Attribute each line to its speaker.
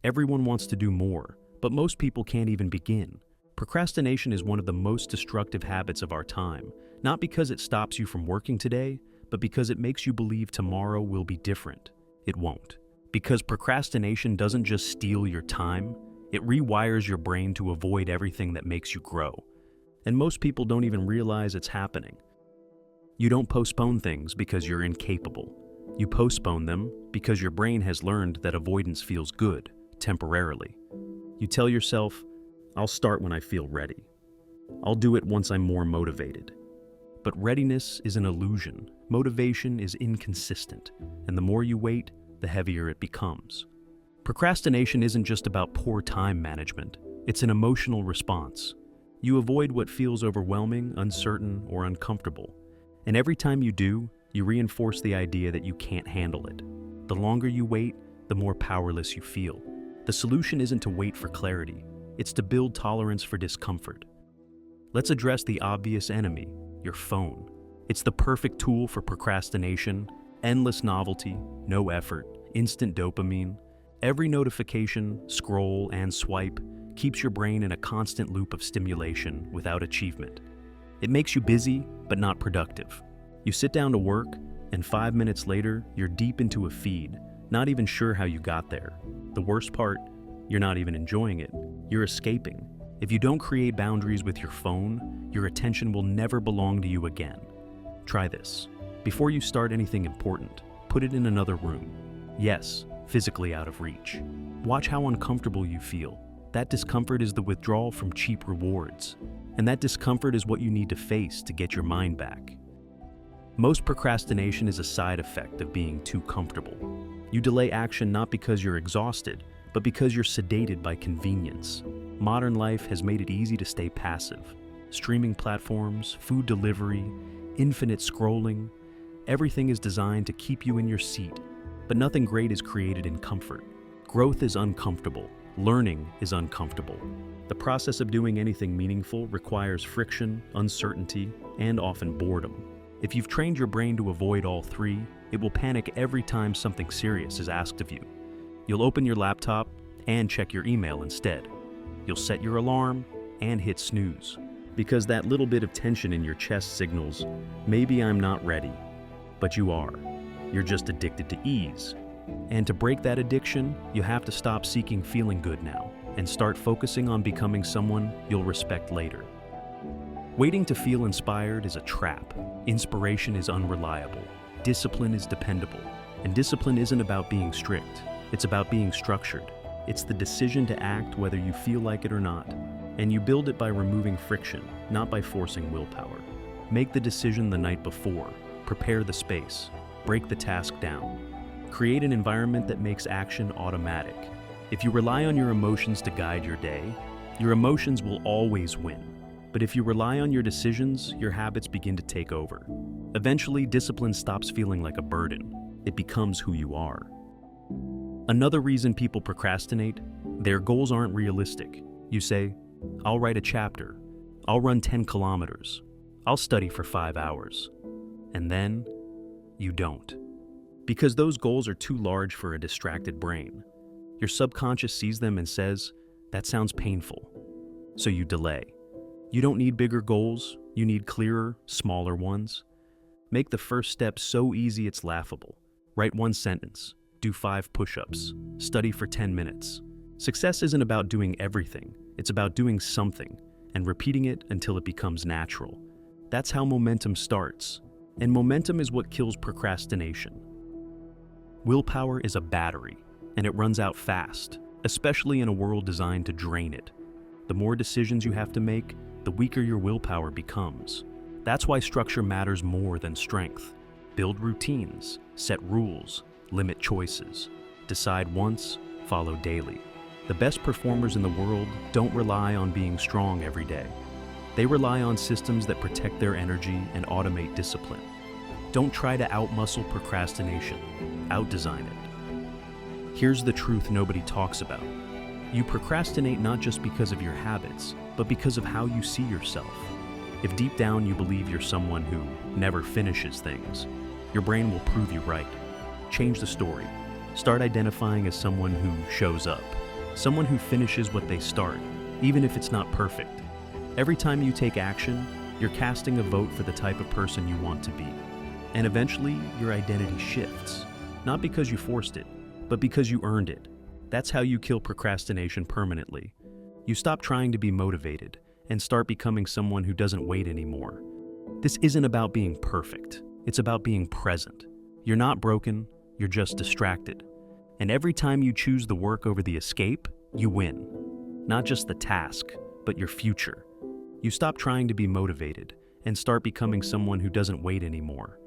Speaker 1: Everyone wants to do more, but most people can't even begin. Procrastination is one of the most destructive habits of our time, not because it stops you from working today, but because it makes you believe tomorrow will be different. It won't. Because procrastination doesn't just steal your time, it rewires your brain to avoid everything that makes you grow. And most people don't even realize it's happening. You don't postpone things because you're incapable. You postpone them because your brain has learned that avoidance feels good, temporarily. You tell yourself, I'll start when I feel ready. I'll do it once I'm more motivated. But readiness is an illusion. Motivation is inconsistent, and the more you wait, the heavier it becomes. Procrastination isn't just about poor time management. It's an emotional response. You avoid what feels overwhelming, uncertain, or uncomfortable. And every time you do, you reinforce the idea that you can't handle it. The longer you wait, the more powerless you feel. The solution isn't to wait for clarity. It's to build tolerance for discomfort. Let's address the obvious enemy, your phone. It's the perfect tool for procrastination, endless novelty, no effort, instant dopamine. Every notification, scroll, and swipe keeps your brain in a constant loop of stimulation without achievement. It makes you busy, but not productive. You sit down to work, and 5 minutes later, you're deep into a feed, not even sure how you got there. The worst part, you're not even enjoying it. You're escaping. If you don't create boundaries with your phone, your attention will never belong to you again. Try this. Before you start anything important, put it in another room. Yes, physically out of reach. Watch how uncomfortable you feel. That discomfort is the withdrawal from cheap rewards. And that discomfort is what you need to face to get your mind back. Most procrastination is a side effect of being too comfortable. You delay action not because you're exhausted, but because you're sedated by convenience. Modern life has made it easy to stay passive. Streaming platforms, food delivery, infinite scrolling, everything is designed to keep you in your seat. But nothing great is created in comfort. Growth is uncomfortable. Learning is uncomfortable. The process of doing anything meaningful requires friction, uncertainty, and often boredom. If you've trained your brain to avoid all three, it will panic every time something serious is asked of you. You'll open your laptop and check your email instead. You'll set your alarm and hit snooze, because that little bit of tension in your chest signals, maybe I'm not ready, but you are. You're just addicted to ease. And to break that addiction, you have to stop seeking feeling good now and start focusing on becoming someone you'll respect later. Waiting to feel inspired is a trap. Inspiration is unreliable. Discipline is dependable. And discipline isn't about being strict. It's about being structured. It's the decision to act whether you feel like it or not. And you build it by removing friction, not by forcing willpower. Make the decision the night before. Prepare the space. Break the task down. Create an environment that makes action automatic. If you rely on your emotions to guide your day, your emotions will always win. But if you rely on your decisions, your habits begin to take over. Eventually, discipline stops feeling like a burden. It becomes who you are. Another reason people procrastinate, their goals aren't realistic. You say, I'll write a chapter. I'll run 10 kilometers. I'll study for 5 hours. And then, you don't. Because those goals are too large for a distracted brain. Your subconscious sees them and says, that sounds painful. So you delay. You don't need bigger goals, you need clearer, smaller ones. Make the first step so easy it's laughable. Write 1 sentence, do 5 push-ups, study for 10 minutes. Success isn't about doing everything, it's about doing something and repeating it until it becomes natural. That's how momentum starts, and momentum is what kills procrastination. Willpower is a battery, and it runs out fast, especially in a world designed to drain it. The more decisions you have to make, the weaker your willpower becomes. That's why structure matters more than strength. Build routines, set rules, limit choices. Decide once, follow daily. The best performers in the world don't rely on being strong every day. They rely on systems that protect their energy and automate discipline. Don't try to outmuscle procrastination. Outdesign it. Here's the truth nobody talks about. You procrastinate not just because of your habits, but because of how you see yourself. If deep down you believe you're someone who never finishes things, your brain will prove you right. Change the story. Start identifying as someone who shows up. Someone who finishes what they start, even if it's not perfect. Every time you take action, you're casting a vote for the type of person you want to be. And eventually, your identity shifts. Not because you forced it, but because you earned it. That's how you kill procrastination permanently. You stop trying to be motivated and start becoming someone who doesn't wait anymore. This isn't about being perfect. It's about being present. You're not broken, you're just distracted. And every time you choose the work over the escape, you win. Not just the task, but your future. You stop trying to be motivated and start becoming someone who doesn't wait anymore.